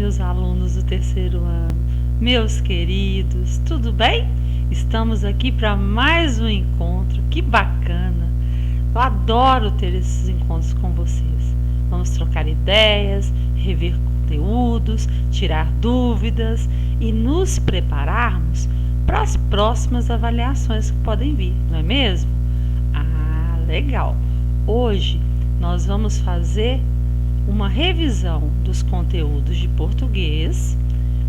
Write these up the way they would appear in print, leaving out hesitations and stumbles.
meus alunos do terceiro ano, meus queridos, tudo bem? Estamos aqui para mais um encontro, que bacana! Eu adoro ter esses encontros com vocês. Vamos trocar ideias, rever conteúdos, tirar dúvidas e nos prepararmos para as próximas avaliações que podem vir, não é mesmo? Ah, legal! Hoje nós vamos fazer uma revisão dos conteúdos de português,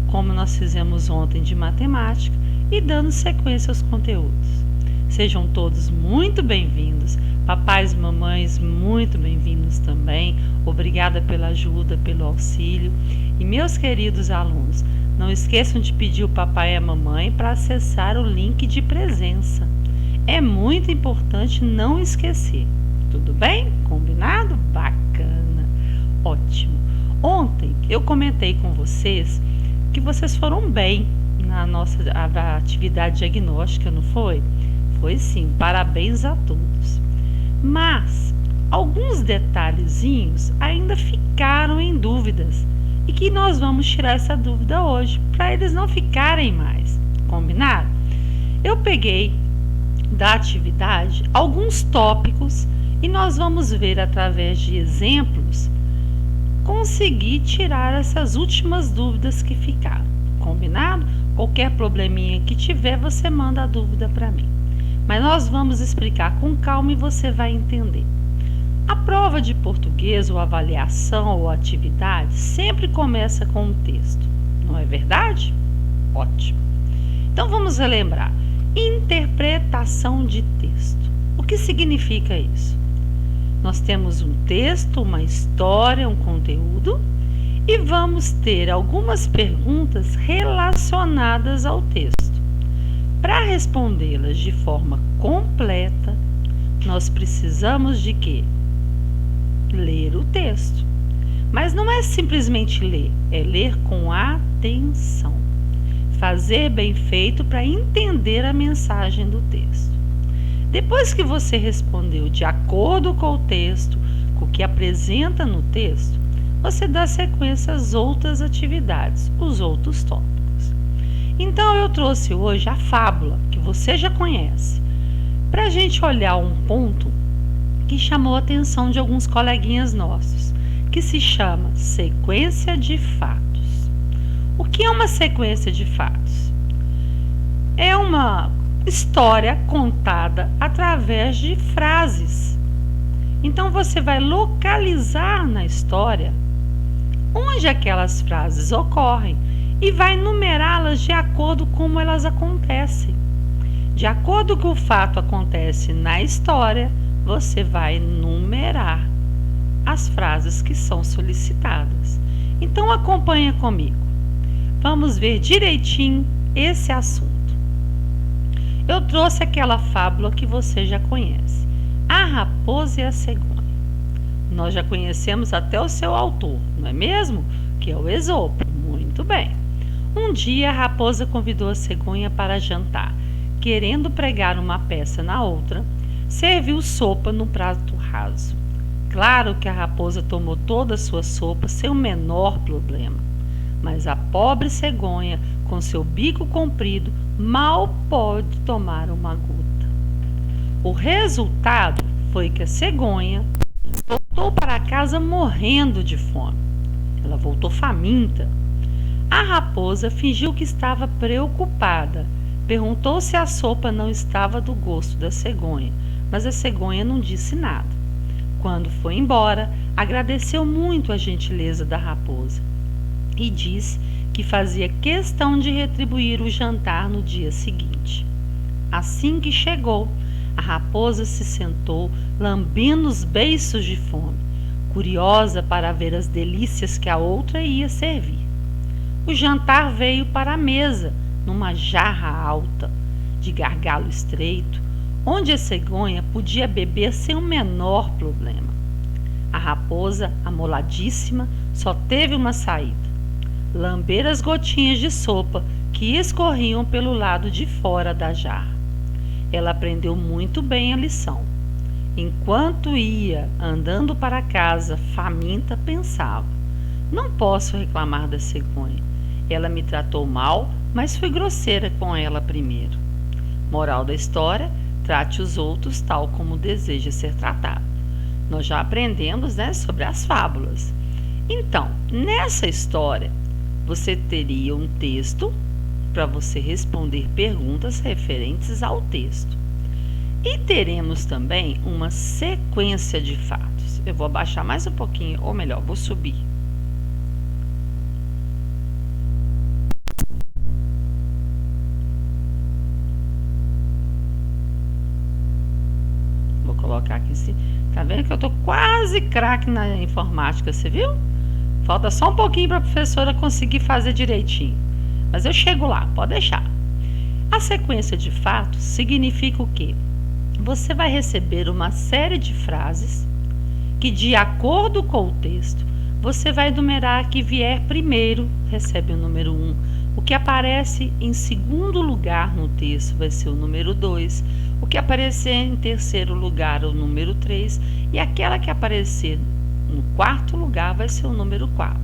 como nós fizemos ontem de matemática, e dando sequência aos conteúdos. Sejam todos muito bem-vindos, papais e mamães muito bem-vindos também. Obrigada pela ajuda, pelo auxílio. E meus queridos alunos, não esqueçam de pedir o papai e a mamãe para acessar o link de presença. É muito importante não esquecer. Tudo bem? Combinado? Bacana! Ótimo! Ontem eu comentei com vocês que vocês foram bem na nossa atividade diagnóstica, não foi? Foi sim, parabéns a todos. Mas alguns detalhezinhos ainda ficaram em dúvidas e que nós vamos tirar essa dúvida hoje, para eles não ficarem mais. Combinado? Eu peguei da atividade alguns tópicos e nós vamos ver através de exemplos conseguir tirar essas últimas dúvidas que ficaram. Combinado? Qualquer probleminha que tiver, você manda a dúvida para mim. Mas nós vamos explicar com calma e você vai entender. A prova de português, ou avaliação, ou atividade, sempre começa com um texto. Não é verdade? Ótimo. Então vamos relembrar. Interpretação de texto. O que significa isso? Nós temos um texto, uma história, um conteúdo e vamos ter algumas perguntas relacionadas ao texto. Para respondê-las de forma completa, nós precisamos de quê? Ler o texto. Mas não é simplesmente ler, é ler com atenção. Fazer bem feito para entender a mensagem do texto. Depois que você respondeu de acordo com o texto, com o que apresenta no texto, você dá sequência às outras atividades, os outros tópicos. Então eu trouxe hoje a fábula, que você já conhece, para a gente olhar um ponto que chamou a atenção de alguns coleguinhas nossos, que se chama sequência de fatos. O que é uma sequência de fatos? É uma história contada através de frases. Então você vai localizar na história onde aquelas frases ocorrem e vai numerá-las de acordo com como elas acontecem. De acordo com o fato acontece na história, você vai numerar as frases que são solicitadas. Então acompanha comigo. Vamos ver direitinho esse assunto. Eu trouxe aquela fábula que você já conhece, A Raposa e a Cegonha. Nós já conhecemos até o seu autor, não é mesmo? Que é o Esopo. Muito bem. Um dia a raposa convidou a cegonha para jantar. Querendo pregar uma peça na outra, serviu sopa no prato raso. Claro que a raposa tomou toda a sua sopa sem o menor problema. Mas a pobre cegonha, com seu bico comprido, mal pode tomar uma gota. O resultado foi que a cegonha voltou para casa morrendo de fome. Ela voltou faminta. A raposa fingiu que estava preocupada. Perguntou se a sopa não estava do gosto da cegonha, mas a cegonha não disse nada. Quando foi embora, agradeceu muito a gentileza da raposa e disse que fazia questão de retribuir o jantar no dia seguinte. Assim que chegou, a raposa se sentou, lambendo os beiços de fome, curiosa para ver as delícias que a outra ia servir. O jantar veio para a mesa, numa jarra alta, de gargalo estreito, onde a cegonha podia beber sem o menor problema. A raposa, amoladíssima, só teve uma saída: lamber as gotinhas de sopa que escorriam pelo lado de fora da jarra. Ela aprendeu muito bem a lição. Enquanto ia andando para casa, faminta, pensava: Não posso reclamar da cegonha. Ela me tratou mal, mas fui grosseira com ela primeiro. Moral da história: trate os outros tal como deseja ser tratado. Nós já aprendemos, sobre as fábulas. Então, nessa história, você teria um texto para você responder perguntas referentes ao texto. E teremos também uma sequência de fatos. Eu vou abaixar mais um pouquinho, ou melhor, vou subir. Vou colocar aqui, tá vendo que eu tô quase craque na informática, você viu? Falta só um pouquinho para a professora conseguir fazer direitinho. Mas eu chego lá, pode deixar. A sequência de fatos significa o quê? Você vai receber uma série de frases que, de acordo com o texto, você vai numerar que vier primeiro, recebe o número 1. O que aparece em segundo lugar no texto vai ser o número 2. O que aparecer em terceiro lugar, o número 3. E aquela que aparecer no quarto lugar vai ser o número 4.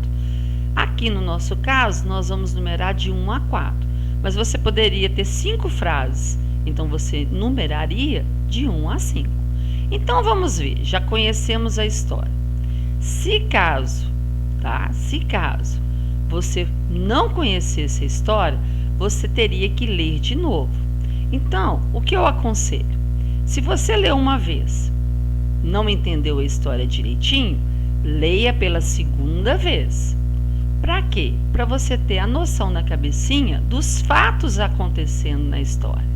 Aqui no nosso caso, nós vamos numerar de 1 a 4. Mas você poderia ter 5 frases. Então, você numeraria de 1 a 5. Então, vamos ver. Já conhecemos a história. Se caso você não conhecesse a história, você teria que ler de novo. Então, o que eu aconselho? Se você leu uma vez, não entendeu a história direitinho, leia pela segunda vez. Para quê? Para você ter a noção na cabecinha dos fatos acontecendo na história.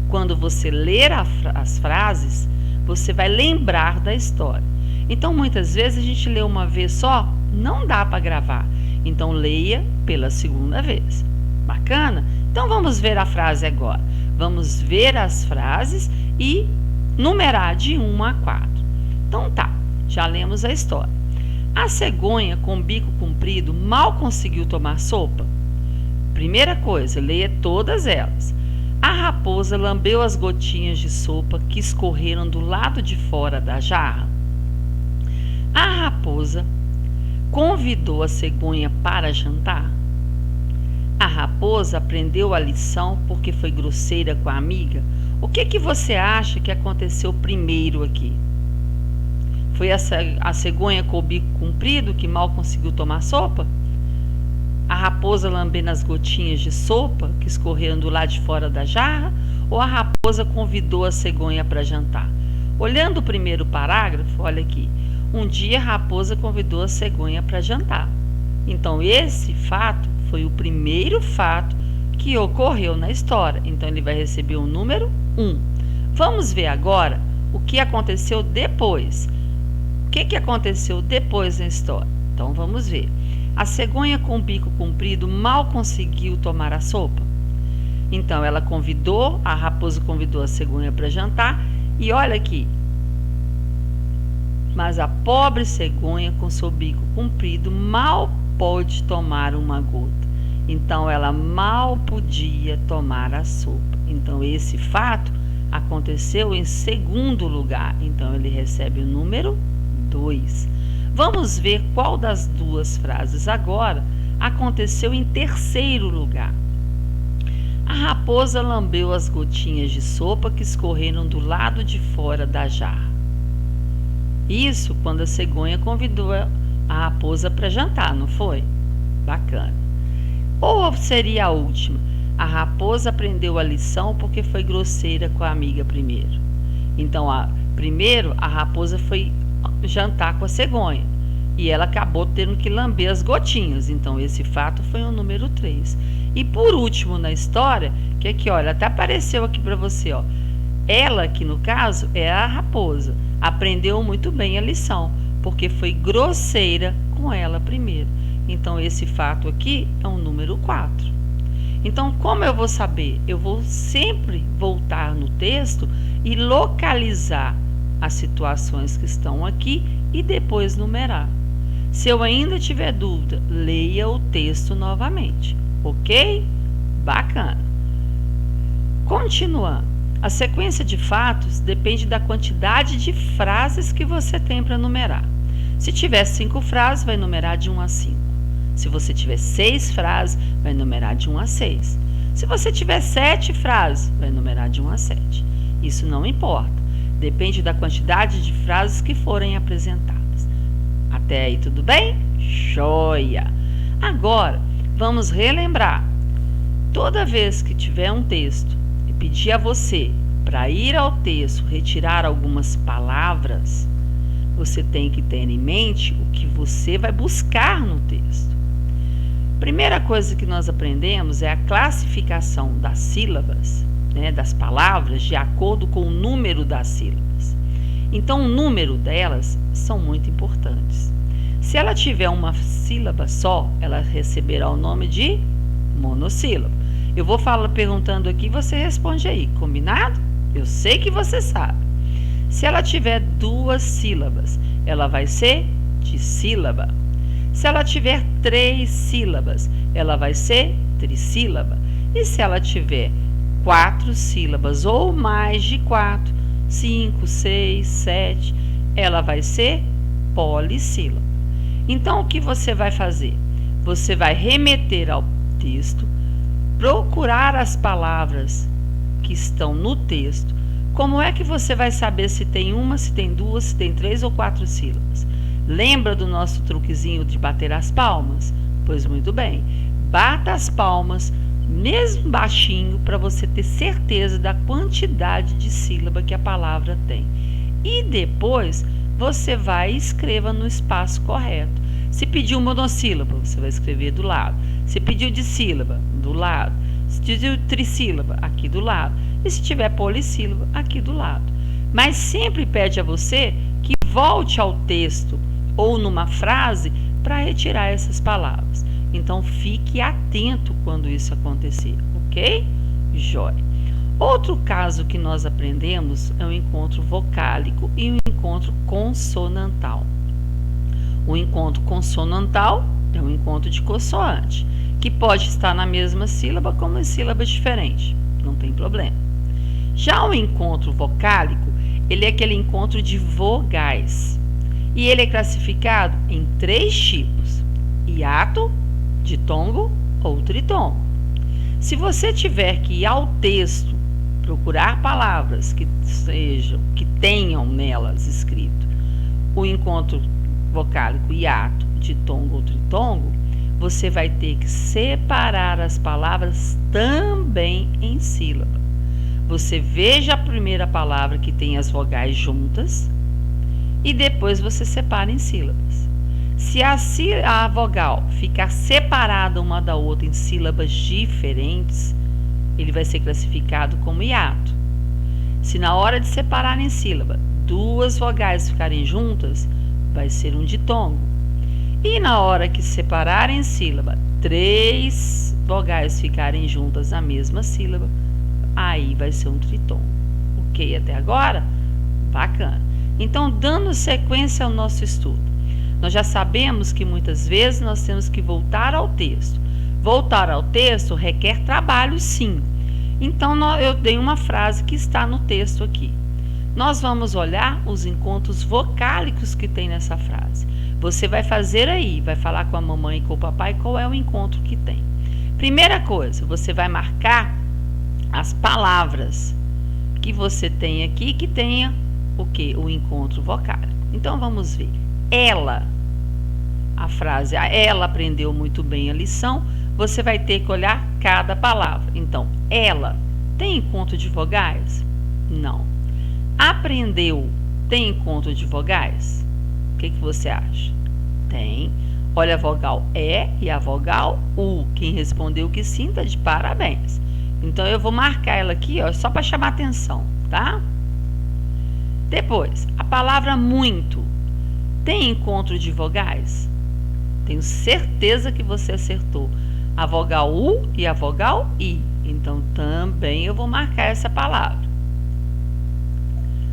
Quando você ler as frases, você vai lembrar da história. Então, muitas vezes a gente lê uma vez só, não dá para gravar. Então, leia pela segunda vez. Bacana? Então, vamos ver a frase agora. Vamos ver as frases e numerar de 1 a 4. Então, tá, já lemos a história. A cegonha com bico comprido mal conseguiu tomar sopa? Primeira coisa, leia todas elas. A raposa lambeu as gotinhas de sopa que escorreram do lado de fora da jarra. A raposa convidou a cegonha para jantar? A raposa aprendeu a lição porque foi grosseira com a amiga? O que você acha que aconteceu primeiro aqui? Foi a cegonha com o bico comprido que mal conseguiu tomar sopa? A raposa lambendo as gotinhas de sopa que escorreram do lado de fora da jarra? Ou a raposa convidou a cegonha para jantar? Olhando o primeiro parágrafo, olha aqui. Um dia a raposa convidou a cegonha para jantar. Então, esse fato foi o primeiro fato que ocorreu na história. Então, ele vai receber o número 1. Vamos ver agora o que aconteceu depois. O que aconteceu depois na história? Então, vamos ver. A cegonha com o bico comprido mal conseguiu tomar a sopa. Então, a raposa convidou a cegonha para jantar. E olha aqui. Mas a pobre cegonha com seu bico comprido mal pôde tomar uma gota. Então, ela mal podia tomar a sopa. Então, esse fato aconteceu em segundo lugar. Então, ele recebe o número 2. Vamos ver qual das duas frases agora aconteceu em terceiro lugar. A raposa lambeu as gotinhas de sopa que escorreram do lado de fora da jarra. Isso quando a cegonha convidou a raposa para jantar, não foi? Bacana. Ou seria a última? A raposa aprendeu a lição porque foi grosseira com a amiga primeiro. Então, primeiro a raposa foi jantar com a cegonha e ela acabou tendo que lamber as gotinhas. Então, esse fato foi o número 3. E por último na história, que aqui, olha, até apareceu aqui para você, ó. Ela, aqui no caso, é a raposa. Aprendeu muito bem a lição, porque foi grosseira com ela primeiro. Então, esse fato aqui é o número 4. Então, como eu vou saber? Eu vou sempre voltar no texto e localizar as situações que estão aqui e depois numerar. Se eu ainda tiver dúvida, leia o texto novamente. Ok? Bacana. Continuando. A sequência de fatos depende da quantidade de frases que você tem para numerar. Se tiver 5 frases, vai numerar de 1 a 5. Se você tiver 6 frases, vai numerar de 1 a 6. Se você tiver 7 frases, vai numerar de 1 a 7. Isso não importa. Depende da quantidade de frases que forem apresentadas. Até aí tudo bem? Joia! Agora, vamos relembrar. Toda vez que tiver um texto e pedir a você para ir ao texto retirar algumas palavras, você tem que ter em mente o que você vai buscar no texto. Primeira coisa que nós aprendemos é a classificação das sílabas, das palavras, de acordo com o número das sílabas. Então, o número delas são muito importantes. Se ela tiver uma sílaba só, ela receberá o nome de monossílaba. Eu vou perguntando aqui, você responde aí, combinado? Eu sei que você sabe. Se ela tiver 2 sílabas, ela vai ser dissílaba. Se ela tiver 3 sílabas, ela vai ser trissílaba. E se ela tiver 4 sílabas ou mais de 4, 5, 6, 7, ela vai ser polissílaba. Então, o que você vai fazer? Você vai remeter ao texto, procurar as palavras que estão no texto. Como é que você vai saber se tem uma, se tem 2, se tem 3 ou 4 sílabas? Lembra do nosso truquezinho de bater as palmas? Pois muito bem, bata as palmas, mesmo baixinho, para você ter certeza da quantidade de sílaba que a palavra tem. E depois você vai e escreva no espaço correto. Se pediu monossílaba, você vai escrever do lado. Se pediu dissílaba, do lado. Se pediu trissílaba, aqui do lado. E se tiver polissílaba, aqui do lado. Mas sempre pede a você que volte ao texto ou numa frase para retirar essas palavras. Então, fique atento quando isso acontecer, ok? Jóia. Outro caso que nós aprendemos é o encontro vocálico e o encontro consonantal. O encontro consonantal é um encontro de consoante, que pode estar na mesma sílaba como em sílabas diferentes, não tem problema. Já o encontro vocálico, ele é aquele encontro de vogais, e ele é classificado em 3 tipos: hiato, ditongo ou tritongo. Se você tiver que ir ao texto procurar palavras que tenham nelas escrito o encontro vocálico hiato, ditongo ou tritongo, você vai ter que separar as palavras também em sílaba. Você veja a primeira palavra que tem as vogais juntas e depois você separa em sílabas. Se a vogal ficar separada uma da outra em sílabas diferentes, ele vai ser classificado como hiato. Se na hora de separar em sílaba 2 vogais ficarem juntas, vai ser um ditongo. E na hora que separar em sílaba 3 vogais ficarem juntas na mesma sílaba, aí vai ser um tritongo. Ok até agora? Bacana. Então, dando sequência ao nosso estudo, nós já sabemos que muitas vezes nós temos que voltar ao texto. Voltar ao texto requer trabalho, sim. Então, eu dei uma frase que está no texto aqui. Nós vamos olhar os encontros vocálicos que tem nessa frase. Você vai fazer aí, vai falar com a mamãe e com o papai qual é o encontro que tem. Primeira coisa, você vai marcar as palavras que você tem aqui que tenha o quê? O encontro vocálico. Então, vamos ver. Ela, a frase, ela aprendeu muito bem a lição, você vai ter que olhar cada palavra. Então, ela tem encontro de vogais? Não. Aprendeu tem encontro de vogais? O que você acha? Tem. Olha a vogal E e a vogal U. Quem respondeu que sim, tá de parabéns. Então, eu vou marcar ela aqui, ó, só para chamar atenção, tá? Depois, a palavra muito tem encontro de vogais? Tenho certeza que você acertou. A vogal U e a vogal I. Então, também eu vou marcar essa palavra.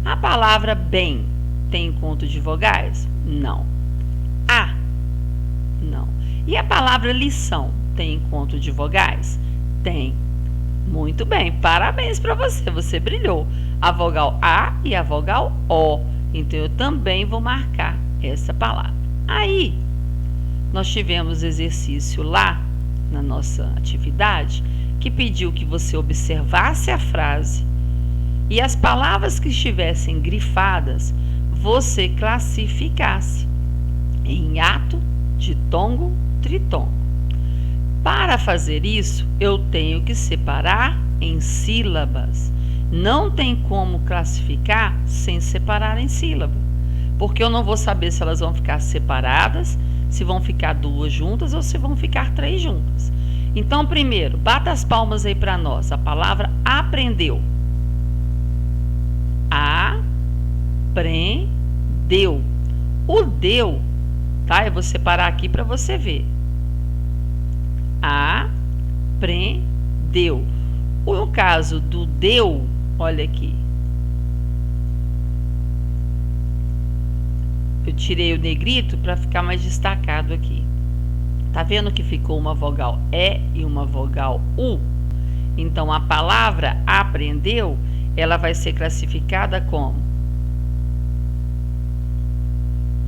A palavra bem tem encontro de vogais? Não. A? Não. E a palavra lição tem encontro de vogais? Tem. Muito bem, parabéns para você, você brilhou. A vogal A e a vogal O. Então, eu também vou marcar essa palavra. Aí, nós tivemos exercício lá na nossa atividade que pediu que você observasse a frase e as palavras que estivessem grifadas você classificasse em ato, ditongo, tritongo. Para fazer isso, eu tenho que separar em sílabas. Não tem como classificar sem separar em sílaba, porque eu não vou saber se elas vão ficar separadas, se vão ficar duas juntas ou se vão ficar três juntas. Então, primeiro, bata as palmas aí para nós. A palavra aprendeu. Aprendeu. O deu, tá? Eu vou separar aqui para você ver. Aprendeu. No caso do deu, olha aqui. Eu tirei o negrito para ficar mais destacado aqui. Tá vendo que ficou uma vogal E e uma vogal U? Então, a palavra aprendeu, ela vai ser classificada como?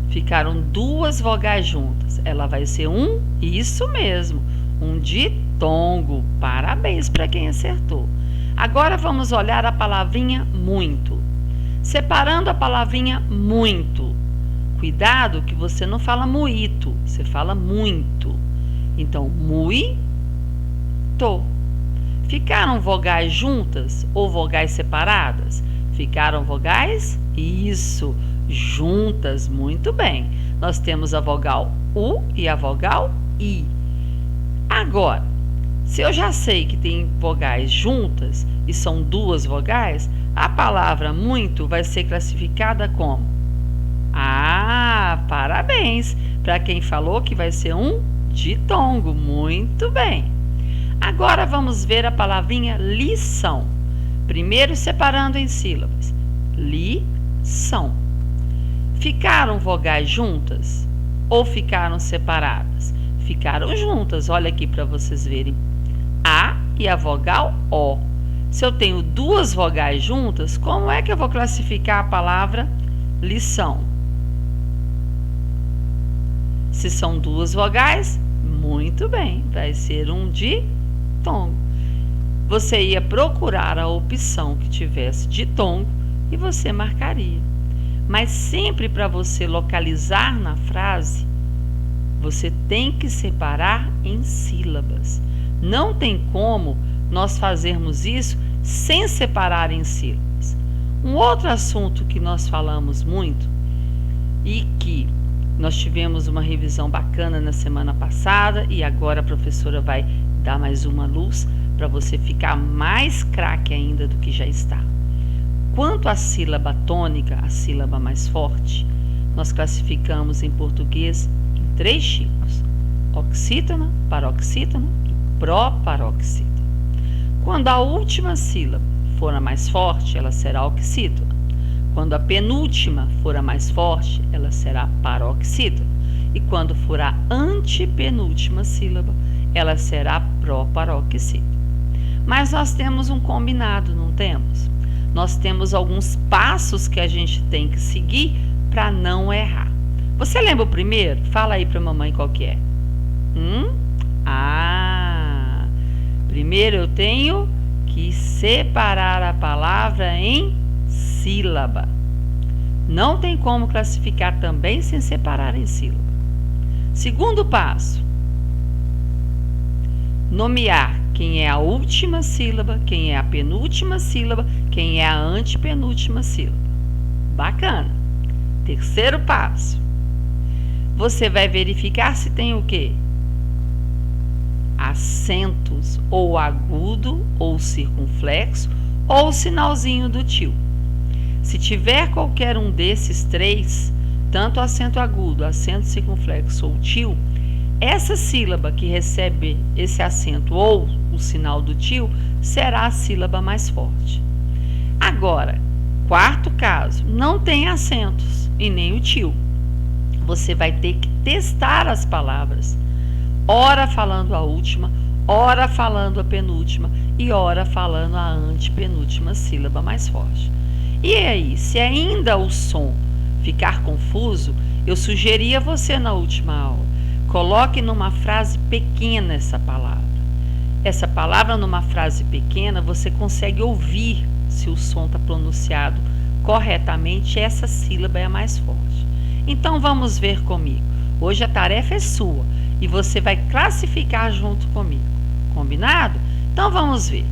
Ficaram duas vogais juntas. Ela vai ser isso mesmo, um ditongo. Parabéns para quem acertou. Agora vamos olhar a palavrinha muito. Separando a palavrinha muito. Cuidado que você não fala muito, você fala muito. Então, muito. Ficaram vogais juntas ou vogais separadas? Ficaram vogais? Isso, juntas, muito bem. Nós temos a vogal U e a vogal I. Agora, se eu já sei que tem vogais juntas e são duas vogais, a palavra muito vai ser classificada como? Parabéns para quem falou que vai ser um ditongo. Muito bem. Agora vamos ver a palavrinha lição. Primeiro separando em sílabas. Lição. Ficaram vogais juntas ou ficaram separadas? Ficaram juntas. Olha aqui para vocês verem. A e a vogal O. Se eu tenho duas vogais juntas, como é que eu vou classificar a palavra lição? Se são duas vogais, muito bem, vai ser um ditongo. Você ia procurar a opção que tivesse ditongo e você marcaria. Mas sempre para você localizar na frase, você tem que separar em sílabas. Não tem como nós fazermos isso sem separar em sílabas. Um outro assunto que nós falamos muito e que nós tivemos uma revisão bacana na semana passada e agora a professora vai dar mais uma luz para você ficar mais craque ainda do que já está. Quanto à sílaba tônica, a sílaba mais forte, nós classificamos em português em três tipos: oxítona, paroxítona e proparoxítona. Quando a última sílaba for a mais forte, ela será oxítona. Quando a penúltima for a mais forte, ela será paroxítona. E quando for a antepenúltima sílaba, ela será proparoxítona. Mas nós temos um combinado, não temos? Nós temos alguns passos que a gente tem que seguir para não errar. Você lembra o primeiro? Fala aí para a mamãe qual que é. Primeiro eu tenho que separar a palavra em sílaba. Não tem como classificar também sem separar em sílaba. Segundo passo, nomear quem é a última sílaba, quem é a penúltima sílaba, quem é a antepenúltima sílaba. Bacana. Terceiro passo, você vai verificar se tem o quê? Acentos, ou agudo, ou circunflexo, ou sinalzinho do tio. Se tiver qualquer um desses três, tanto acento agudo, acento circunflexo ou tio, essa sílaba que recebe esse acento ou o sinal do tio será a sílaba mais forte. Agora, quarto caso, não tem acentos e nem o tio. Você vai ter que testar as palavras, ora falando a última, ora falando a penúltima e ora falando a antepenúltima sílaba mais forte. E aí, se ainda o som ficar confuso, eu sugeri a você na última aula, Coloque numa frase pequena essa palavra. Essa palavra numa frase pequena, você consegue ouvir se o som está pronunciado corretamente, essa sílaba é a mais forte. Então vamos ver comigo. Hoje a tarefa é sua e você vai classificar junto comigo. Combinado? Então vamos ver.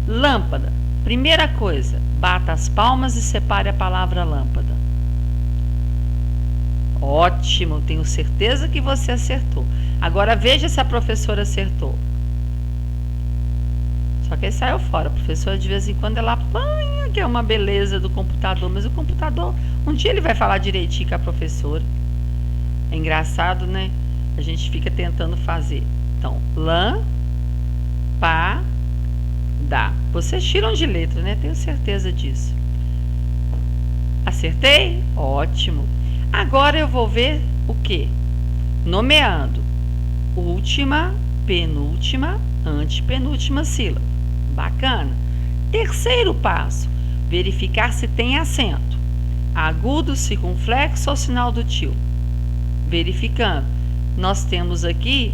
Lâmpada. Primeira coisa, bata as palmas e separe a palavra lâmpada. Ótimo, tenho certeza que você acertou. Agora veja se a professora acertou. Só que ele saiu fora. A professora de vez em quando ela apanha, que é uma beleza do computador. Mas o computador, um dia ele vai falar direitinho com a professora. É engraçado, né? A gente fica tentando fazer. Então, lâmpada. Vocês tiram de letra, né? Tenho certeza disso. Acertei? Ótimo. Agora eu vou ver o quê? Nomeando. Última, penúltima, antepenúltima sílaba. Bacana. Terceiro passo. Verificar se tem acento. Agudo, circunflexo ou sinal do tio. Verificando. Nós temos aqui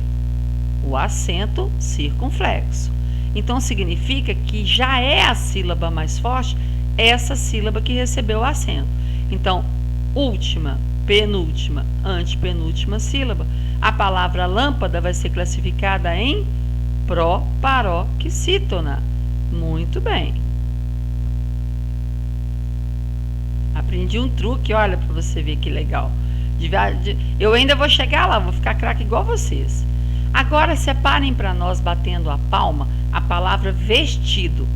o acento circunflexo. Então, significa que já é a sílaba mais forte, essa sílaba que recebeu o acento. Então, última, penúltima, antepenúltima sílaba, a palavra lâmpada vai ser classificada em proparoxítona. Muito bem. Aprendi um truque, olha, para você ver que legal. Eu ainda vou chegar lá, vou ficar craque igual vocês. Agora, separem para nós, batendo a palma, a palavra vestido.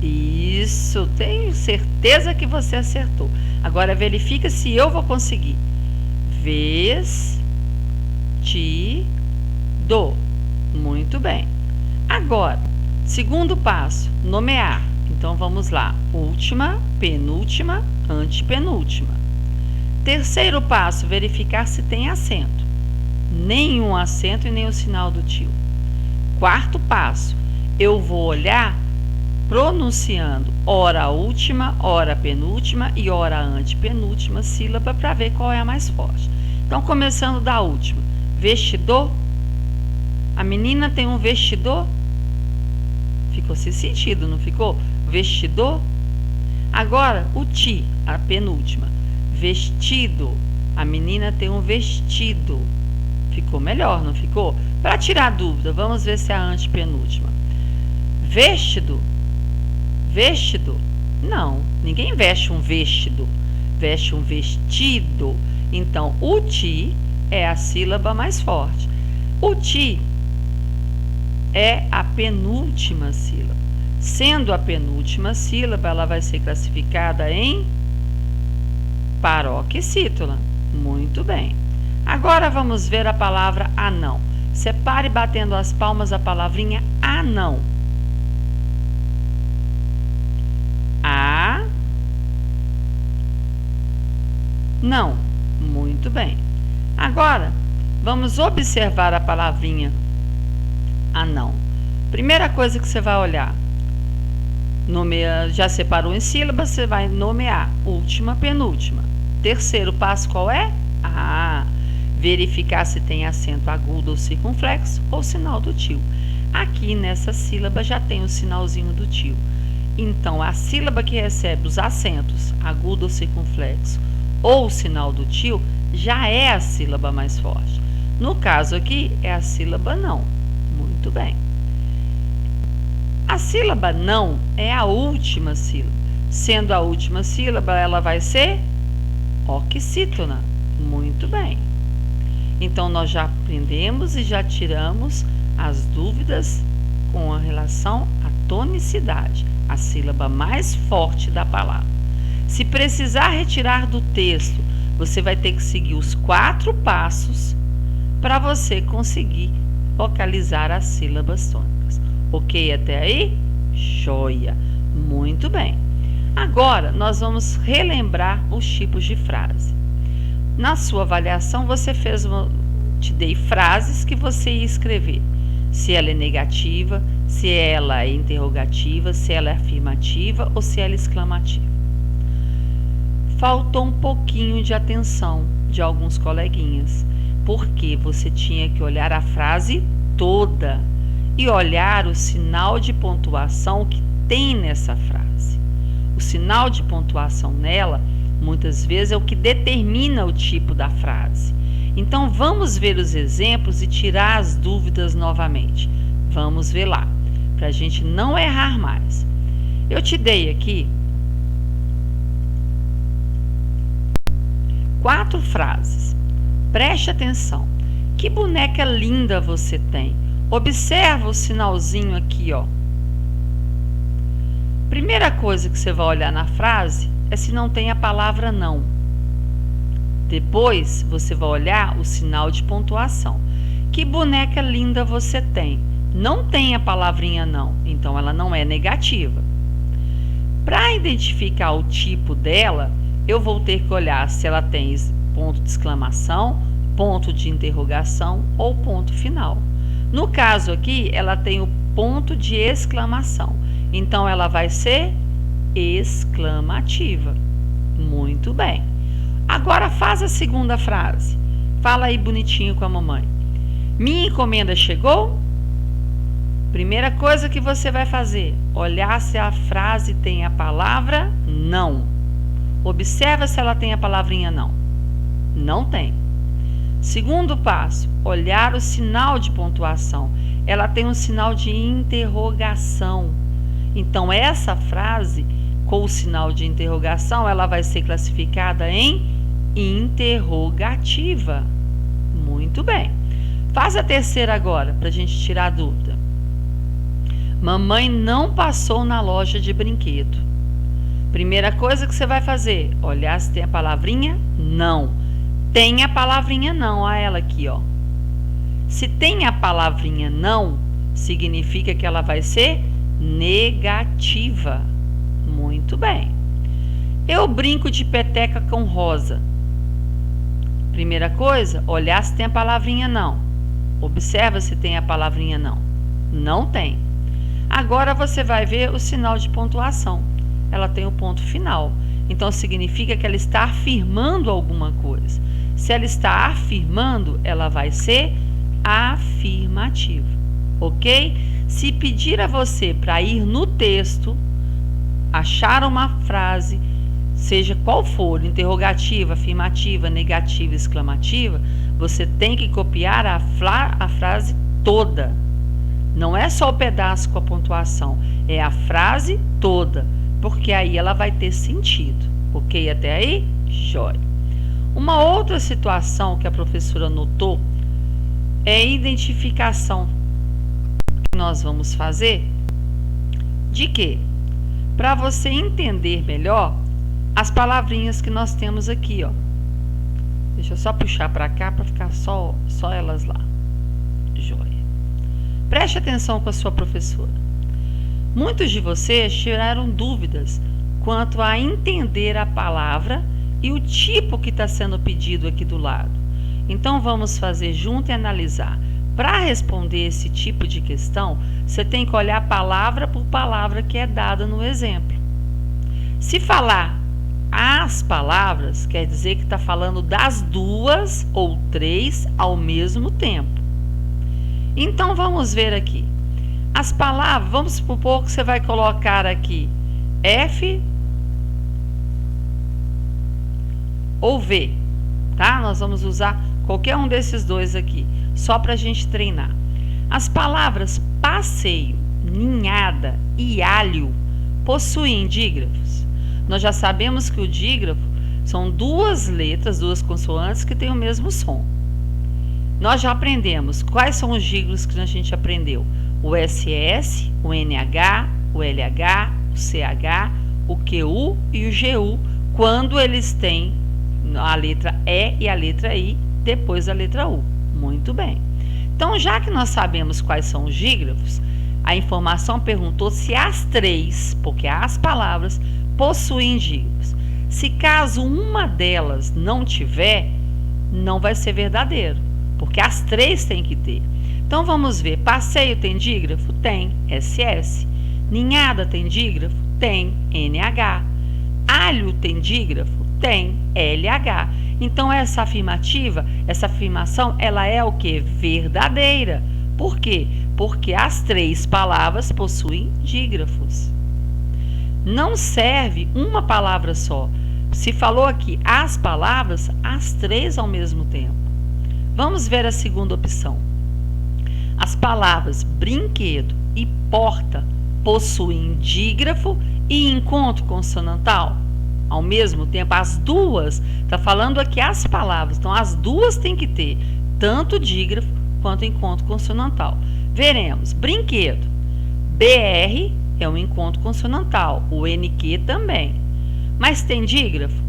Isso, tenho certeza que você acertou. Agora, verifica se eu vou conseguir. Vestido. Muito bem. Agora, segundo passo, nomear. Então, vamos lá. Última, penúltima, antepenúltima. Terceiro passo, verificar se tem acento. Nenhum acento e nem o sinal do tio. Quarto passo, eu vou olhar pronunciando ora a última, ora a penúltima e ora a antepenúltima sílaba para ver qual é a mais forte. Então, começando da última. Vestidor. A menina tem um vestidor? Ficou sem sentido, não ficou? Vestidor. Agora, o ti, a penúltima. Vestido. A menina tem um vestido. Ficou melhor, não ficou? Para tirar dúvida, vamos ver se é a antepenúltima. Vestido. Vestido. Não, ninguém veste um vestido. Veste um vestido. Então, o ti é a sílaba mais forte. O ti é a penúltima sílaba. Sendo a penúltima sílaba, ela vai ser classificada em paroxítona. Muito bem. Agora vamos ver a palavra anão. Separe batendo as palmas a palavrinha anão. Não. Muito bem. Agora, vamos observar a palavrinha anão. Primeira coisa que você vai olhar. Já separou em sílabas, você vai nomear última, penúltima. Terceiro passo qual é? Verificar se tem acento agudo ou circunflexo ou sinal do tio. Aqui nessa sílaba já tem o sinalzinho do tio. Então, a sílaba que recebe os acentos agudo ou circunflexo ou o sinal do tio já é a sílaba mais forte. No caso aqui, é a sílaba não. Muito bem. A sílaba não é a última sílaba. Sendo a última sílaba, ela vai ser oxítona. Muito bem. Então, nós já aprendemos e já tiramos as dúvidas com relação à tonicidade, a sílaba mais forte da palavra. Se precisar retirar do texto, você vai ter que seguir os 4 passos para você conseguir localizar as sílabas tônicas. Ok até aí? Joia! Muito bem. Agora, nós vamos relembrar os tipos de frase. Na sua avaliação, te dei frases que você ia escrever. Se ela é negativa, se ela é interrogativa, se ela é afirmativa ou se ela é exclamativa. Faltou um pouquinho de atenção de alguns coleguinhas, porque você tinha que olhar a frase toda e olhar o sinal de pontuação que tem nessa frase. O sinal de pontuação nela, muitas vezes, é o que determina o tipo da frase. Então, vamos ver os exemplos e tirar as dúvidas novamente. Vamos ver lá, para a gente não errar mais. Eu te dei aqui 4 frases. Preste atenção. Que boneca linda você tem. Observa o sinalzinho aqui, ó. Primeira coisa que você vai olhar na frase é se não tem a palavra não. Depois, você vai olhar o sinal de pontuação. Que boneca linda você tem. Não tem a palavrinha não, então ela não é negativa. Para identificar o tipo dela, eu vou ter que olhar se ela tem ponto de exclamação, ponto de interrogação ou ponto final. No caso aqui, ela tem o ponto de exclamação, então ela vai ser exclamativa. Muito bem. Agora faz a segunda frase. Fala aí bonitinho com a mamãe. Minha encomenda chegou? Primeira coisa que você vai fazer, olhar se a frase tem a palavra não. Observa se ela tem a palavrinha não. Não tem. Segundo passo, olhar o sinal de pontuação. Ela tem um sinal de interrogação. Então, essa frase, com o sinal de interrogação, ela vai ser classificada em interrogativa. Muito bem. Faz a terceira agora, para a gente tirar a dúvida. Mamãe não passou na loja de brinquedo. Primeira coisa que você vai fazer, olhar se tem a palavrinha não. Tem a palavrinha não, olha ela aqui, ó. Se tem a palavrinha não, significa que ela vai ser negativa. Muito bem. Eu brinco de peteca com Rosa. Primeira coisa, olhar se tem a palavrinha não. Observa se tem a palavrinha não. Não tem. Agora você vai ver o sinal de pontuação. Ela tem o ponto final. Então significa que ela está afirmando alguma coisa. Se ela está afirmando, ela vai ser afirmativa. Ok? Se pedir a você para ir no texto, achar uma frase, seja qual for, interrogativa, afirmativa, negativa, exclamativa, você tem que copiar a frase toda. Não é só o pedaço com a pontuação, é a frase toda, porque aí ela vai ter sentido. Ok até aí? Jóia. Uma outra situação que a professora notou é a identificação que nós vamos fazer de quê? Para você entender melhor as palavrinhas que nós temos aqui, ó. Deixa eu só puxar para cá para ficar só elas lá. Jóia. Preste atenção com a sua professora. Muitos de vocês tiraram dúvidas quanto a entender a palavra e o tipo que está sendo pedido aqui do lado. Então, vamos fazer junto e analisar. Para responder esse tipo de questão, você tem que olhar palavra por palavra que é dada no exemplo. Se falar as palavras, quer dizer que está falando das 2 ou 3 ao mesmo tempo. Então, vamos ver aqui. As palavras, vamos supor que você vai colocar aqui F ou V, tá? Nós vamos usar qualquer um desses dois aqui, só para a gente treinar. As palavras passeio, ninhada e alho possuem dígrafos. Nós já sabemos que o dígrafo são 2 letras, 2 consoantes que têm o mesmo som. Nós já aprendemos quais são os dígrafos que a gente aprendeu. O SS, o NH, o LH, o CH, o QU e o GU, quando eles têm a letra E e a letra I depois da letra U. Muito bem. Então, já que nós sabemos quais são os dígrafos, a informação perguntou se as 3, porque as palavras possuem dígrafos. Se caso uma delas não tiver, não vai ser verdadeiro, porque as 3 têm que ter. Então, vamos ver. Passeio tem dígrafo? Tem, SS. Ninhada tem dígrafo? Tem, NH. Alho tem dígrafo? Tem, LH. Então essa afirmação, ela é o que? Verdadeira. Por quê? Porque as 3 palavras possuem dígrafos. Não serve uma palavra só. Se falou aqui as palavras, as 3 ao mesmo tempo. Vamos ver a segunda opção. As palavras brinquedo e porta possuem dígrafo e encontro consonantal? Ao mesmo tempo, as duas, está falando aqui as palavras, então as duas têm que ter tanto dígrafo quanto encontro consonantal. Veremos, brinquedo, BR é um encontro consonantal, o NQ também. Mas tem dígrafo?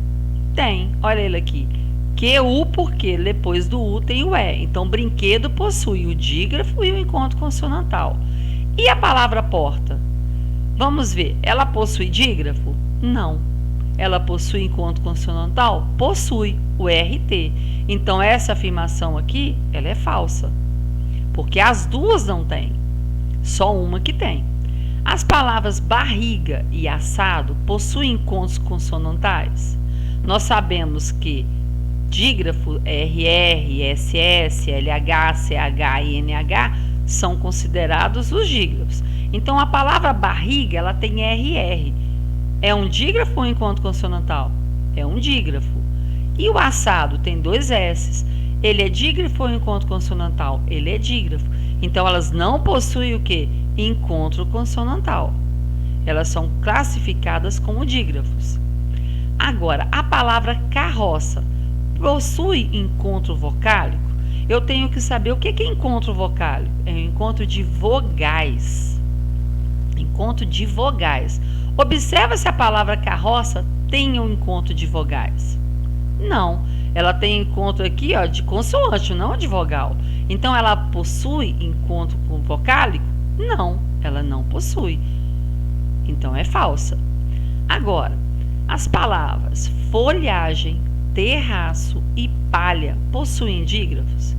Tem, olha ele aqui. QU, porque depois do U tem o E. Então, brinquedo possui o dígrafo e o encontro consonantal. E a palavra porta? Vamos ver, ela possui dígrafo? Não. Ela possui encontro consonantal? Possui, o RT. Então, essa afirmação aqui, ela é falsa. Porque as duas não têm. Só uma que tem. As palavras barriga e assado possuem encontros consonantais? Nós sabemos que dígrafo RR, SS, LH, CH e NH são considerados os dígrafos. Então, a palavra barriga, ela tem RR. É um dígrafo ou um encontro consonantal? É um dígrafo. E o assado tem 2 S's. Ele é dígrafo ou encontro consonantal? Ele é dígrafo. Então, elas não possuem o quê? Encontro consonantal. Elas são classificadas como dígrafos. Agora, a palavra carroça possui encontro vocálico? Eu tenho que saber o que é encontro vocálico. É um encontro de vogais. Encontro de vogais. Observa se a palavra carroça tem um encontro de vogais. Não, ela tem encontro aqui de consoante, não de vogal. Então, ela possui encontro vocálico? Não, ela não possui. Então, é falsa. Agora, as palavras folhagem, terraço e palha possuem dígrafos?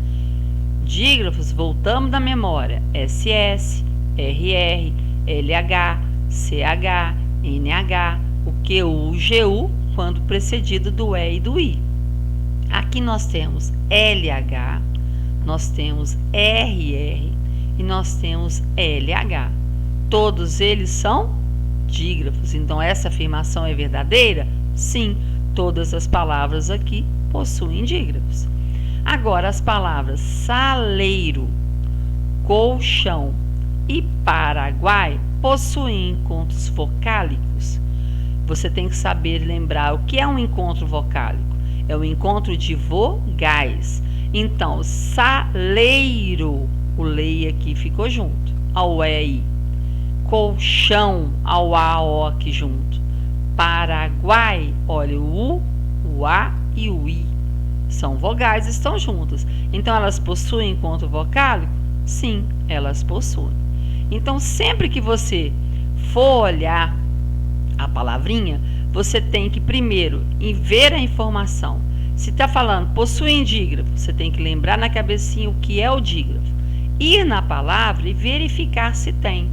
Dígrafos, voltamos da memória, SS, RR, LH, CH, NH, o QU, GU, quando precedido do E e do I. Aqui nós temos LH, nós temos RR e nós temos LH. Todos eles são dígrafos. Então, essa afirmação é verdadeira? Sim, todas as palavras aqui possuem dígrafos. Agora, as palavras saleiro, colchão e Paraguai possuem encontros vocálicos? Você tem que saber lembrar o que é um encontro vocálico. É o encontro de vogais. Então, saleiro, o lei aqui ficou junto, ao EI. Colchão, ao AO aqui junto. Paraguai, olha o U, o A e o I. São vogais, estão juntas. Então, elas possuem encontro vocálico? Sim, elas possuem. Então, sempre que você for olhar a palavrinha, você tem que primeiro ver a informação. Se está falando possuem dígrafo, você tem que lembrar na cabecinha o que é o dígrafo. Ir na palavra e verificar se tem.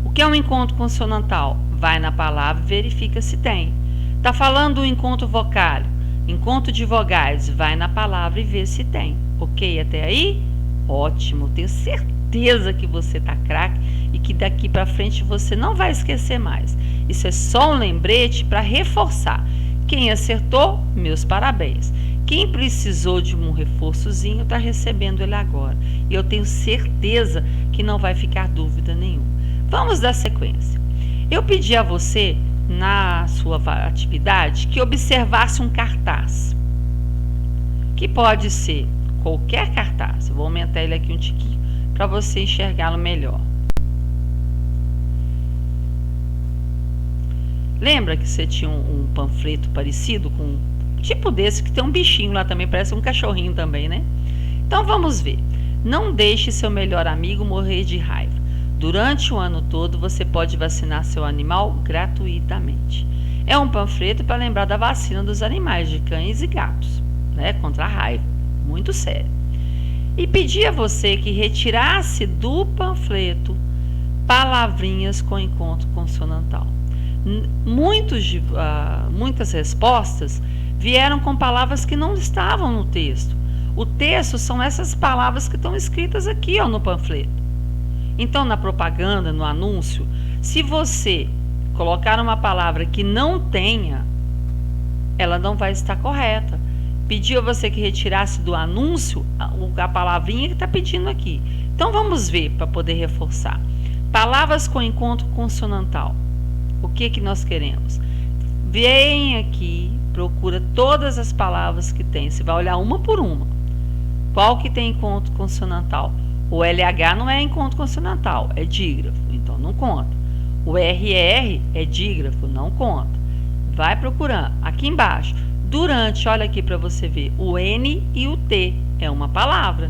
O que é um encontro consonantal? Vai na palavra e verifica se tem. Está falando do encontro vocálico, encontro de vogais, vai na palavra e vê se tem. Ok até aí? Ótimo, tenho certeza que você está craque e que daqui para frente você não vai esquecer mais. Isso é só um lembrete para reforçar. Quem acertou, meus parabéns. Quem precisou de um reforçozinho está recebendo ele agora. E eu tenho certeza que não vai ficar dúvida nenhuma. Vamos dar sequência. Eu pedi a você, na sua atividade, que observasse um cartaz. Que pode ser qualquer cartaz. Eu vou aumentar ele aqui um tiquinho para você enxergá-lo melhor. Lembra que você tinha um panfleto parecido com um tipo desse, que tem um bichinho lá também, parece um cachorrinho também, né? Então vamos ver. Não deixe seu melhor amigo morrer de raiva. Durante o ano todo você pode vacinar seu animal gratuitamente. É um panfleto para lembrar da vacina dos animais, de cães e gatos, né? Contra a raiva. Muito sério. E pedi a você que retirasse do panfleto palavrinhas com encontro consonantal. Muitas respostas vieram com palavras que não estavam no texto. O texto são essas palavras que estão escritas aqui, ó, no panfleto. Então, na propaganda, no anúncio, se você colocar uma palavra que não tenha, ela não vai estar correta. Pediu a você que retirasse do anúncio a palavrinha que está pedindo aqui. Então, vamos ver para poder reforçar. Palavras com encontro consonantal. O que nós queremos? Vem aqui, procura todas as palavras que tem. Você vai olhar uma por uma. Qual que tem encontro consonantal? O LH não é encontro consonantal, é dígrafo, então não conta. O RR é dígrafo, não conta. Vai procurando. Aqui embaixo, durante, olha aqui para você ver. O N e o T é uma palavra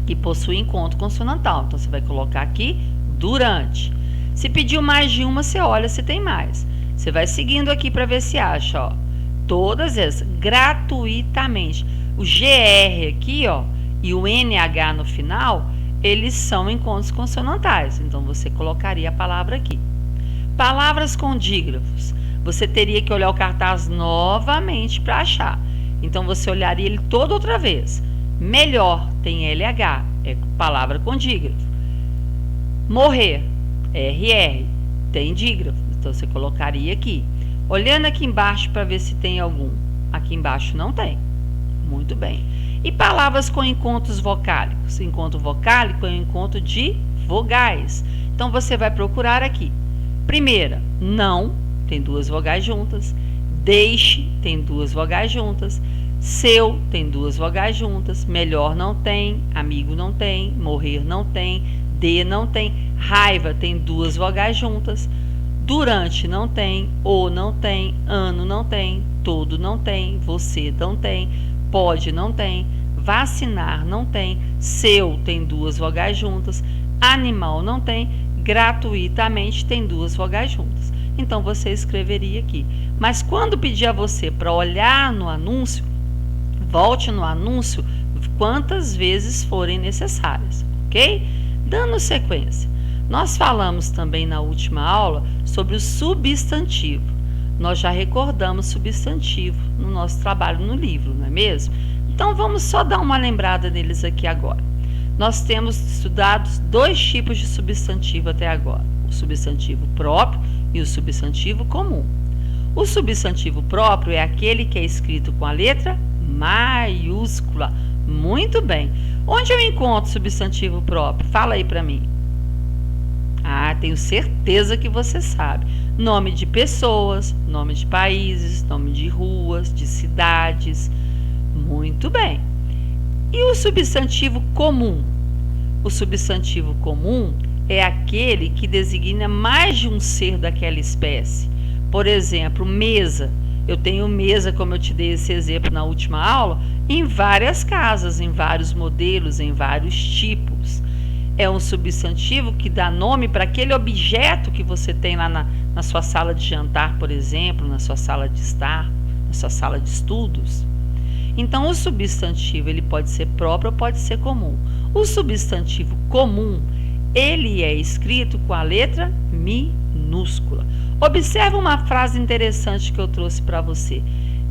que possui encontro consonantal. Então, você vai colocar aqui durante. Se pediu mais de uma, você olha se tem mais. Você vai seguindo aqui para ver se acha, ó. Todas essas, gratuitamente. O GR aqui, ó, e o NH no final, eles são encontros consonantais. Então, você colocaria a palavra aqui. Palavras com dígrafos. Você teria que olhar o cartaz novamente para achar. Então, você olharia ele todo outra vez. Melhor, tem LH, é palavra com dígrafo. Morrer, RR, tem dígrafo. Então, você colocaria aqui. Olhando aqui embaixo para ver se tem algum. Aqui embaixo não tem. Muito bem. E palavras com encontros vocálicos. Encontro vocálico é um encontro de vogais. Então, você vai procurar aqui. Primeira, não, tem duas vogais juntas. Deixe, tem duas vogais juntas. Seu, tem duas vogais juntas. Melhor, não tem. Amigo, não tem. Morrer, não tem. De, não tem. Raiva, tem duas vogais juntas. Durante, não tem. O, não tem. Ano, não tem. Todo, não tem. Você, não tem. Pode, não tem. Vacinar, não tem. Seu, tem duas vogais juntas. Animal, não tem. Gratuitamente, tem duas vogais juntas. Então, você escreveria aqui. Mas quando pedir a você para olhar no anúncio, volte no anúncio quantas vezes forem necessárias, ok? Dando sequência. Nós falamos também na última aula sobre o substantivo. Nós já recordamos substantivo no nosso trabalho no livro, não é mesmo? Então, vamos só dar uma lembrada neles aqui agora. Nós temos estudado dois tipos de substantivo até agora. O substantivo próprio e o substantivo comum. O substantivo próprio é aquele que é escrito com a letra maiúscula. Muito bem. Onde eu encontro substantivo próprio? Fala aí para mim. Ah, tenho certeza que você sabe. Nome de pessoas, nome de países, nome de ruas, de cidades. Muito bem. E o substantivo comum? O substantivo comum é aquele que designa mais de um ser daquela espécie. Por exemplo, mesa. Eu tenho mesa, como eu te dei esse exemplo na última aula, em várias casas, em vários modelos, em vários tipos. É um substantivo que dá nome para aquele objeto que você tem lá na sua sala de jantar, por exemplo, na sua sala de estar, na sua sala de estudos. Então, o substantivo ele pode ser próprio ou pode ser comum. O substantivo comum, ele é escrito com a letra minúscula. Observe uma frase interessante que eu trouxe para você.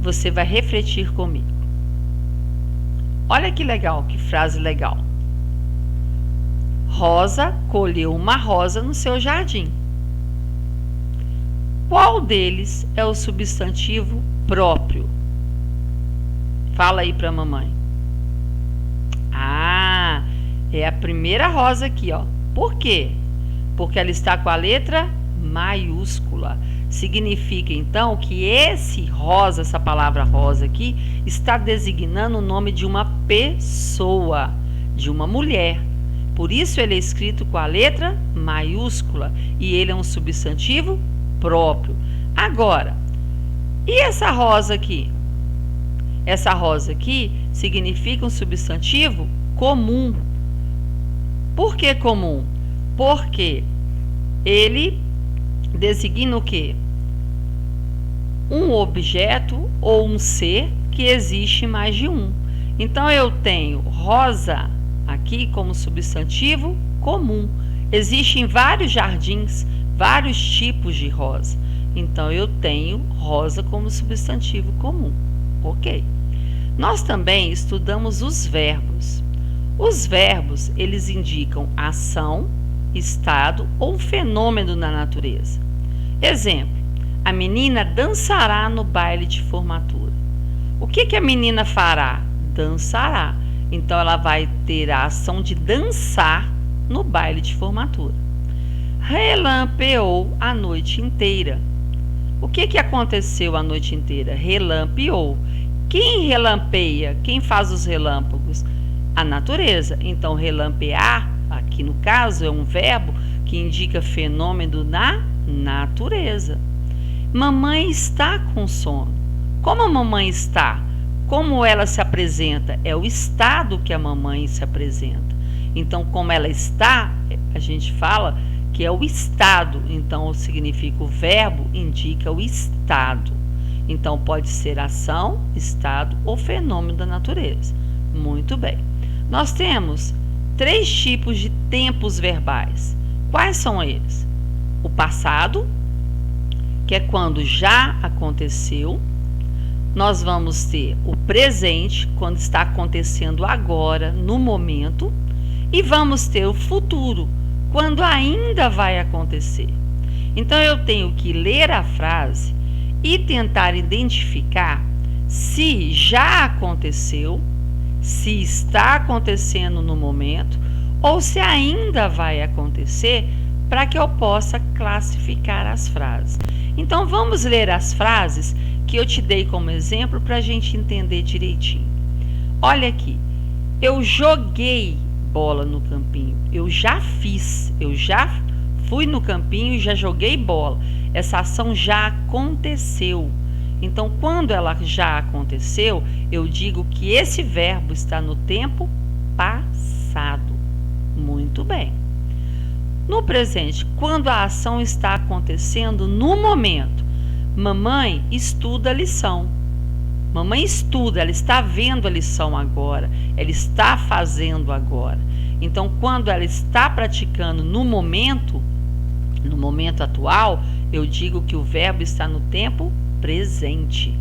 Você vai refletir comigo. Olha que legal, que frase legal. Rosa colheu uma rosa no seu jardim. Qual deles é o substantivo próprio? Fala aí para a mamãe. Ah, é a primeira rosa aqui, ó. Por quê? Porque ela está com a letra maiúscula. Significa, então, que esse rosa, essa palavra rosa aqui, está designando o nome de uma pessoa, de uma mulher. Por isso ele é escrito com a letra maiúscula e ele é um substantivo próprio. Agora, e essa rosa aqui? Essa rosa aqui significa um substantivo comum. Por que comum? Porque ele designa o quê? Um objeto ou um ser que existe mais de um. Então, eu tenho rosa aqui como substantivo comum. Existem vários jardins, vários tipos de rosa. Então, eu tenho rosa como substantivo comum. Ok. Nós também estudamos os verbos. Os verbos, eles indicam ação, estado ou fenômeno na natureza. Exemplo, a menina dançará no baile de formatura. O que a menina fará? Dançará. Então, ela vai ter a ação de dançar no baile de formatura. Relampeou a noite inteira. O que aconteceu a noite inteira? Relampeou. Quem relampeia? Quem faz os relâmpagos? A natureza. Então, relampear, aqui no caso, é um verbo que indica fenômeno na natureza. Mamãe está com sono. Como a mamãe está? Como ela se apresenta? É o estado que a mamãe se apresenta. Então, como ela está, a gente fala que é o estado. Então, significa o verbo indica o estado. Então, pode ser ação, estado ou fenômeno da natureza. Muito bem. Nós temos 3 tipos de tempos verbais. Quais são eles? O passado, que é quando já aconteceu. Nós vamos ter o presente, quando está acontecendo agora, no momento. E vamos ter o futuro, quando ainda vai acontecer. Então, eu tenho que ler a frase e tentar identificar se já aconteceu, se está acontecendo no momento ou se ainda vai acontecer, para que eu possa classificar as frases. Então, vamos ler as frases que eu te dei como exemplo para a gente entender direitinho. Olha aqui, eu joguei bola no campinho, eu já fiz, eu já fui no campinho e já joguei bola. Essa ação já aconteceu. Então, quando ela já aconteceu, eu digo que esse verbo está no tempo passado. Muito bem. No presente, quando a ação está acontecendo no momento, mamãe estuda a lição. Mamãe estuda, ela está vendo a lição agora, ela está fazendo agora. Então, quando ela está praticando no momento atual, eu digo que o verbo está no tempo presente.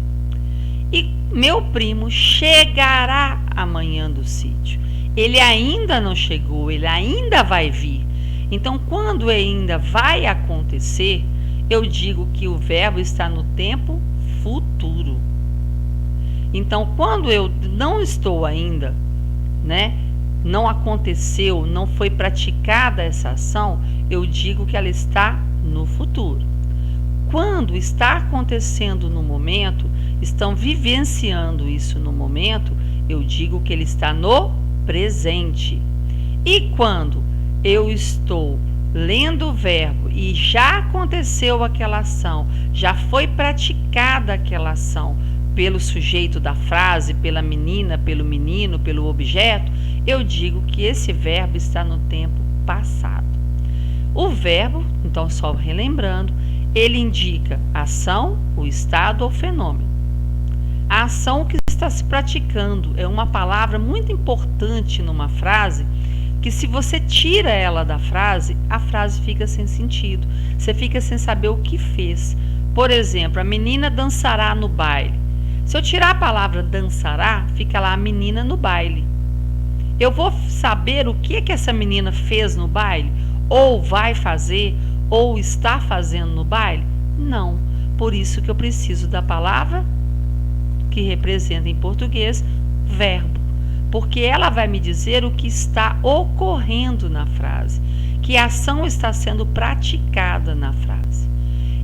E meu primo chegará amanhã do sítio. Ele ainda não chegou, ele ainda vai vir. Então, quando ainda vai acontecer, eu digo que o verbo está no tempo futuro. Então, quando eu não estou ainda, não aconteceu, não foi praticada essa ação, eu digo que ela está no futuro. Quando está acontecendo no momento, estão vivenciando isso no momento, eu digo que ele está no presente. E quando eu estou lendo o verbo e já aconteceu aquela ação, já foi praticada aquela ação pelo sujeito da frase, pela menina, pelo menino, pelo objeto, eu digo que esse verbo está no tempo passado. O verbo, então só relembrando, ele indica a ação, o estado ou fenômeno. A ação que está se praticando é uma palavra muito importante numa frase, que se você tira ela da frase, a frase fica sem sentido. Você fica sem saber o que fez. Por exemplo, a menina dançará no baile. Se eu tirar a palavra dançará, fica lá a menina no baile. Eu vou saber o que essa menina fez no baile? Ou vai fazer, ou está fazendo no baile? Não. Por isso que eu preciso da palavra que representa em português verbo. Porque ela vai me dizer o que está ocorrendo na frase, que a ação está sendo praticada na frase.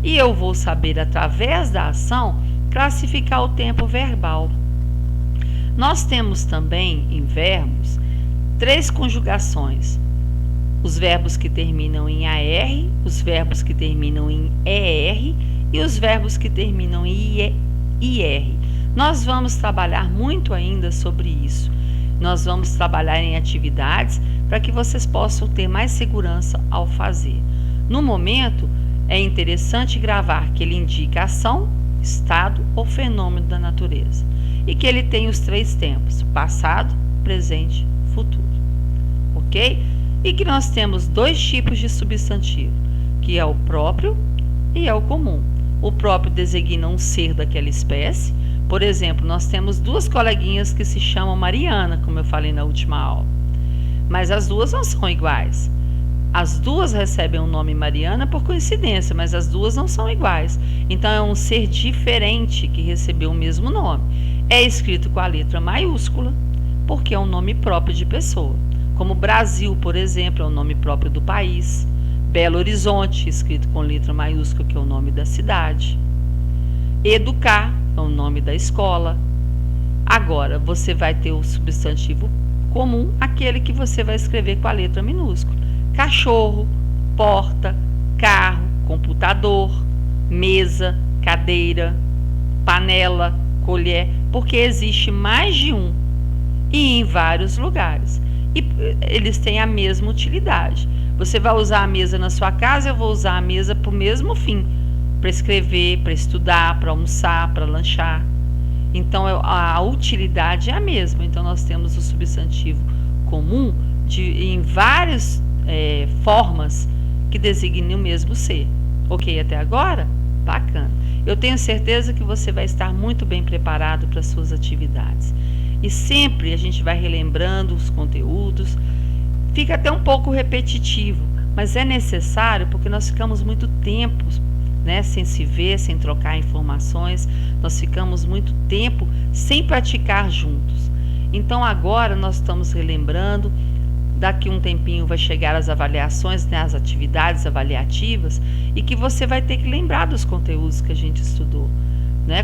E eu vou saber, através da ação, classificar o tempo verbal. Nós temos também, em verbos, 3 conjugações. Os verbos que terminam em AR, os verbos que terminam em ER e os verbos que terminam em IR. Nós vamos trabalhar muito ainda sobre isso. Nós vamos trabalhar em atividades para que vocês possam ter mais segurança ao fazer. No momento, é interessante gravar que ele indica ação, estado ou fenômeno da natureza. E que ele tem os 3 tempos, passado, presente, futuro. Ok? E que nós temos 2 tipos de substantivo, que é o próprio e é o comum. O próprio designa um ser daquela espécie, Por exemplo, nós temos duas coleguinhas que se chamam Mariana, como eu falei na última aula. Mas as duas não são iguais. As duas recebem o nome Mariana por coincidência, mas as duas não são iguais. Então é um ser diferente que recebeu o mesmo nome. É escrito com a letra maiúscula, porque é um nome próprio de pessoa. Como Brasil, por exemplo, é o nome próprio do país. Belo Horizonte, escrito com letra maiúscula, que é o nome da cidade. Educar é o nome da escola. Agora, você vai ter o substantivo comum, aquele que você vai escrever com a letra minúscula. Cachorro, porta, carro, computador, mesa, cadeira, panela, colher, porque existe mais de um e em vários lugares. E eles têm a mesma utilidade. Você vai usar a mesa na sua casa, eu vou usar a mesa para o mesmo fim, para escrever, para estudar, para almoçar, para lanchar. Então a utilidade é a mesma. Então nós temos o substantivo comum em várias formas que designem o mesmo ser. Ok até agora? Bacana. Eu tenho certeza que você vai estar muito bem preparado para as suas atividades. E sempre a gente vai relembrando os conteúdos. Fica até um pouco repetitivo, mas é necessário porque nós ficamos muito tempo, sem se ver, sem trocar informações. Nós ficamos muito tempo sem praticar juntos. Então agora nós estamos relembrando. Daqui um tempinho vai chegar as avaliações, as atividades avaliativas, e que você vai ter que lembrar dos conteúdos que a gente estudou,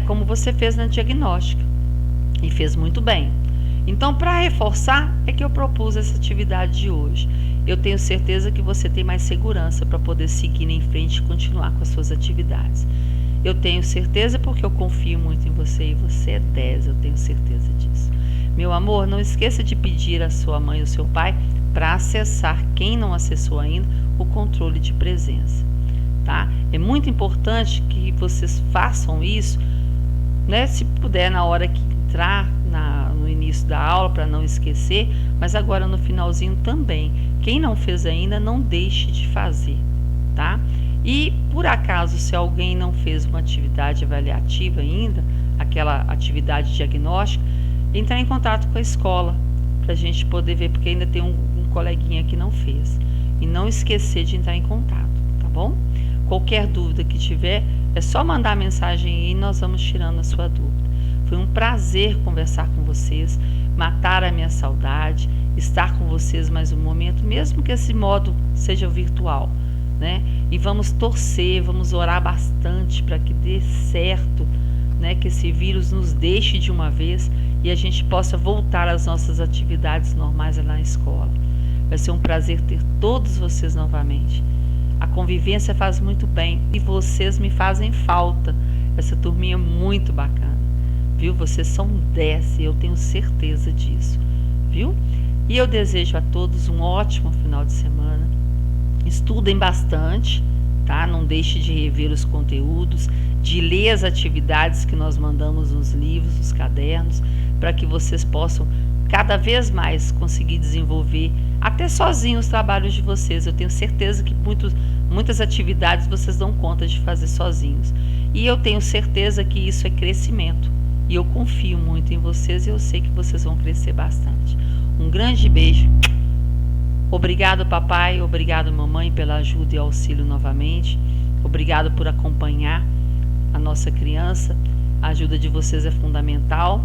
como você fez na diagnóstica, e fez muito bem. Então, para reforçar, é que eu propus essa atividade de hoje. Eu tenho certeza que você tem mais segurança para poder seguir em frente e continuar com as suas atividades. Eu tenho certeza porque eu confio muito em você, e você é 10, eu tenho certeza disso. Meu amor, não esqueça de pedir à sua mãe ou seu pai para acessar, quem não acessou ainda, o controle de presença, tá? É muito importante que vocês façam isso, se puder na hora que entrar no início da aula, para não esquecer, mas agora no finalzinho também. Quem não fez ainda, não deixe de fazer, tá? E por acaso, se alguém não fez uma atividade avaliativa ainda, aquela atividade diagnóstica, entrar em contato com a escola, para a gente poder ver, porque ainda tem um coleguinha que não fez. E não esquecer de entrar em contato, tá bom? Qualquer dúvida que tiver, é só mandar mensagem aí e nós vamos tirando a sua dúvida. Foi um prazer conversar com vocês, matar a minha saudade, estar com vocês mais um momento, mesmo que esse modo seja virtual, E vamos torcer, vamos orar bastante para que dê certo, que esse vírus nos deixe de uma vez e a gente possa voltar às nossas atividades normais lá na escola. Vai ser um prazer ter todos vocês novamente. A convivência faz muito bem e vocês me fazem falta. Essa turminha é muito bacana, viu? Vocês são 10 e eu tenho certeza disso, viu? E eu desejo a todos um ótimo final de semana. Estudem bastante, tá? Não deixe de rever os conteúdos, de ler as atividades que nós mandamos nos livros, nos cadernos, para que vocês possam cada vez mais conseguir desenvolver até sozinhos os trabalhos de vocês. Eu tenho certeza que muitas atividades vocês dão conta de fazer sozinhos. E eu tenho certeza que isso é crescimento. E eu confio muito em vocês e eu sei que vocês vão crescer bastante. Um grande beijo. Obrigado, papai. Obrigado, mamãe, pela ajuda e auxílio novamente. Obrigado por acompanhar a nossa criança. A ajuda de vocês é fundamental.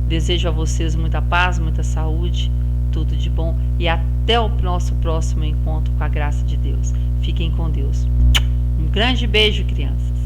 Desejo a vocês muita paz, muita saúde, tudo de bom. E até o nosso próximo encontro com a graça de Deus. Fiquem com Deus. Um grande beijo, crianças.